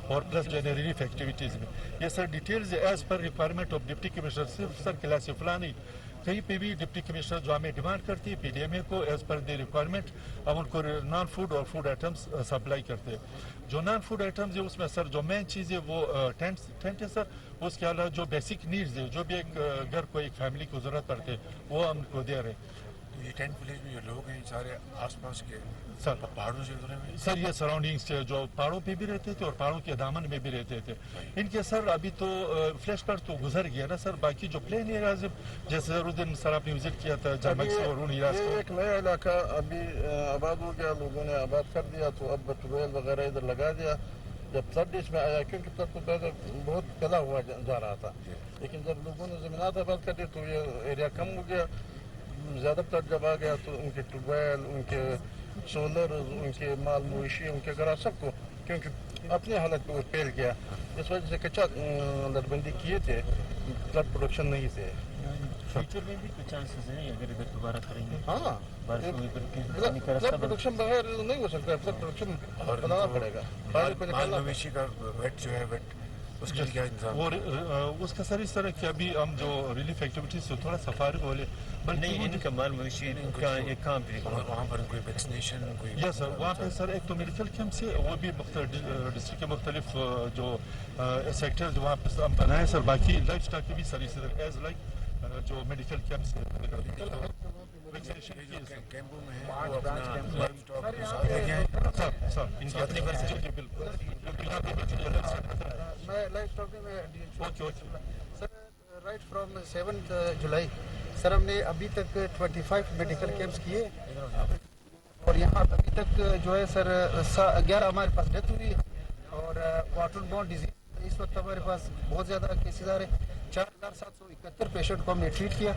اور پلس جو ہے ریلیف ایکٹیویٹیز میں. یہ sir details as per requirement of deputy commissioner. صرف سر کلاس فلاں نہیں, کہیں پہ بھی ڈپٹی کمشنر جو ہمیں ڈیمانڈ کرتی ہے پی ڈی ایم اے کو ایز پر دی ریکوائرمنٹ ہم ان کو نان فوڈ اور فوڈ آئٹمس سپلائی کرتے ہیں. جو نان فوڈ آئٹمز ہے اس میں سر جو مین چیز ہے وہ ٹینٹ ہے سر. اس کے علاوہ جو بیسک نیڈز ہے, جو بھی ایک گھر کو ایک فیملی کو ضرورت پڑتے وہ ہم کو دے رہے ہیں. یہ ٹینٹ ولیج میں جو لوگ ہیں سارے آس پاس کے سر پہاڑوں سے گزرے ہوئے سر, یہ سراؤنڈنگس سے جو پہاڑوں پہ بھی رہتے تھے اور پہاڑوں کے دامن میں بھی رہتے تھے ان کے سر ابھی تو فلیش کارڈ تو گزر گیا نا سر. باقی جو پلین ایریاز جیسے اس دن سر آپ نے وزٹ کیا تھا جامکس اور ان ایریاز کو, ایک نیا علاقہ ابھی آباد ہو گیا, لوگوں نے آباد کر دیا تو اب ٹویل وغیرہ ادھر لگا دیا. جب تھرڈ اس میں آیا کیونکہ تب تو بہت پھیلا ہوا جا رہا تھا, لیکن جب لوگوں نے زمینات آباد کر دی تو یہ ایریا کم ہو گیا. زیادہ تر جب آ گیا تو ان کے ٹویل, ان کے سولر, ان کے مال مویشی, ان کے گھر سب کو کیونکہ اپنی حالت پہ وہ پھیل گیا. اس وجہ سے کچا دربندی کیے تھے, فلڈ پروڈکشن نہیں تھے. فیوچر میں بھی کچھ چانسز ہیں اگر ادھر دوبارہ کریں گے. ہاں, فلڈ پروڈکشن بغیر نہیں ہو سکتا, فلڈ پروڈکشن بنانا پڑے گا. مال مویشی کا ویٹ جو ہے ویٹ اس کے کیا انتظام اور اس کا سر اس طرح کہ ابھی ہم جو ریلیف ایکٹیویٹیز سے تھوڑا سا فارغ ہو لے. نہیں, ان کا مال مویشی کہاں پہ وہاں پر کوئی ویکسینیشن کوئی یس سر, وہاں پہ سر ایک تو میڈیکل کیمپس ہے, وہ بھی ڈسٹرکٹ کے مختلف جو سیکٹرز وہاں پہ ہم بنائے سر. باقی لائف اسٹاک کے بھی سر اس طرح ایز لائک جو میڈیکل کیمپس کیمپوں میں ہیں سر ان کی اپنی میں لائف اسٹاک میں اوکے سر رائٹ فرام 7 جولائی سر ہم نے ابھی تک 25 میڈیکل کیمپس کیے اور یہاں ابھی تک جو ہے سر 11 ہمارے پاس ڈیتھ ہوئی اور واٹر بورن ڈیزیز اس وقت ہمارے پاس بہت زیادہ کیسز آ رہے ہیں. 4771 پیشنٹ کو ہم نے ٹریٹ کیا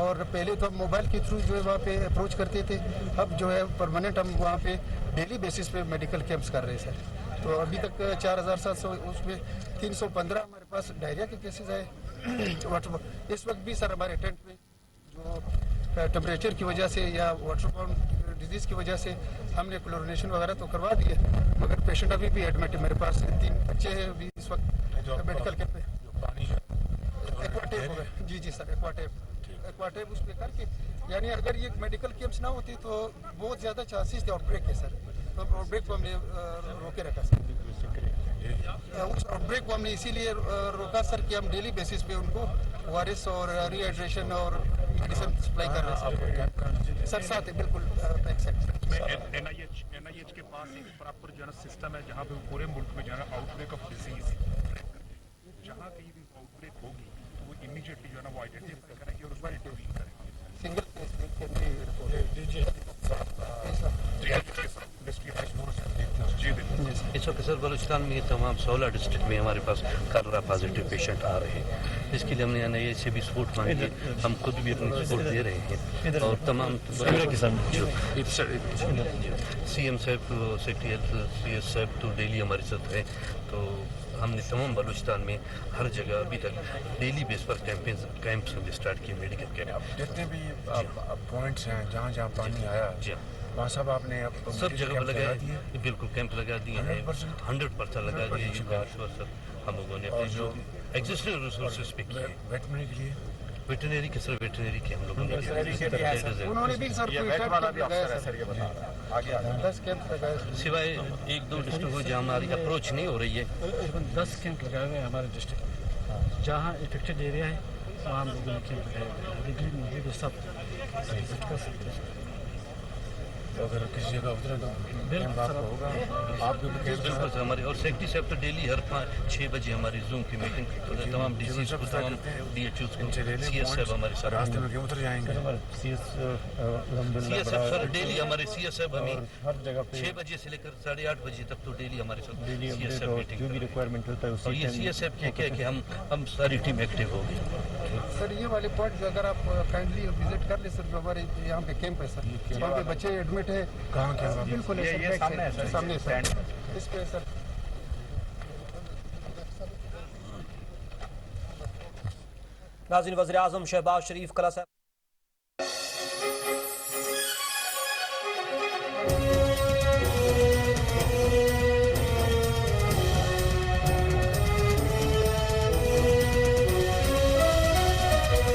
اور پہلے تو ہم موبائل کے تھرو جو ہے وہاں پہ اپروچ کرتے تھے, اب جو ہے پرماننٹ ہم وہاں پہ ڈیلی بیسس پہ میڈیکل کیمپس کر رہے ہیں سر. تو ابھی تک 4700 اس میں 315 ہمارے پاس ڈائریا کے کیسز آئے. اس وقت بھی سر ہمارے ٹینٹ میں جو ٹمپریچر کی وجہ سے یا واٹر بورن ڈیزیز کی وجہ سے ہم نے کلورینیشن وغیرہ تو کروا دی ہے, مگر پیشنٹ ابھی بھی ایڈمٹ ہے. میرے پاس 3 بچے ہیں ابھی اس وقت میڈیکل کیمپ میں. جی سر ایکواٹیپ اس پہ کر کے, یعنی اگر یہ میڈیکل کیمپس نہ ہوتی تو بہت زیادہ چانسز تھے آؤٹ بریک ہے سر. تو آؤٹ بریک کو ہم نے روکے رکھا سر. اس آؤٹ بریک کو ہم نے اسی لیے روکا سر کہ ہم ڈیلی بیسس پہ ان کو او آر ایس اور ری ہائیڈریشن اور میڈیسن سپلائی کر رہے ہیں سر. ساتھ بالکل back side N I H کے پاس ایک پراپر جو ہے نا سسٹم ہے جہاں پہ پورے ملک میں جو ہے نا آؤٹ بریک آف ڈیزیز جہاں کہیں بھی آؤٹ بریک ہوگی تو وہ امیڈیٹلی جو ہے نا وہ آئیڈینٹیفائی کریں گے اور اس کو انٹروین کریں گے. اس وقت سر بلوچستان میں تمام 16 ڈسٹرکٹ میں ہمارے پاس کالرا پازیٹیو پیشنٹ آ رہے ہیں. اس کے لیے ہم نے این آئی اے سے بھی سپورٹ مانگی ہے, ہم خود بھی اپنی سپورٹ دے رہے ہیں اور تمام سی ایم صاحب سیکٹری ہیلتھ سی ایس صاحب تو ڈیلی ہمارے ساتھ ہیں. تو ہم نے تمام بلوچستان میں ہر جگہ ابھی تک ڈیلی بیس پر کیمپس ہم نے اسٹارٹ کیے, میڈیکل کیمپ. جتنے بھی پوائنٹس ہیں جہاں جہاں پانی آیا وہاں سب آپ نے سب جگہ پہ لگا دیے, بالکل کیمپ لگا دیے ہیں, 100% لگا دیے سر. ہم لوگوں نے جو ایگزسٹنگ ریسورسز پہ کیے. ویٹنری کے لیے ویٹنری کے سر ویٹنری کے ہم لوگوں نے انہوں نے بھی سر سوائے 1-2 ڈسٹرکٹ ہو جہاں ہماری اپروچ نہیں ہو رہی ہے. 10 کیمپ لگائے ہوئے ہیں ہمارے ڈسٹرکٹ میں, جہاں افیکٹڈ ایریا ہے وہاں ہم لوگوں نے کیمپ لگائے ہوئے ہیں. سب وزٹ کر سکتے ہیں. اگر کسی جگہ اترے تو ہوگا آپ بالکل ہمارے اور سیکٹری صاحب تو ڈیلی ہر 5-6 بجے ہماری زوم کی میٹنگ تمام ڈیزیز کو تمام ڈی ایچ اوز کو سی ایس صاحب ہمارے ساتھ راستے میں کیوں اتر جائیں گے. سی ایس صاحب سر ڈیلی ہمارے سی ایس صاحب ہمیں ہر جگہ 6 بجے سے لے کر 8:30 بجے تک تو ڈیلی ہمارے ساتھ سی ایس صاحب میٹنگ, جو بھی ریکوائرمنٹ ہوتا ہے اور یہ سی ایس صاحب کیا کہ ہم ساری ٹیم ایکٹیو ہو گئی. سر یہ والے پوائنٹ جو اگر آپ کائنڈلی وزٹ کر لیں سر, جو ہمارے یہاں پہ کیمپ ہے سر, وہاں پہ بچے ایڈمٹ ہے. کہاں کیا بالکل سامنے سر اس پہ سر. ناظرین, وزیر اعظم شہباز شریف کل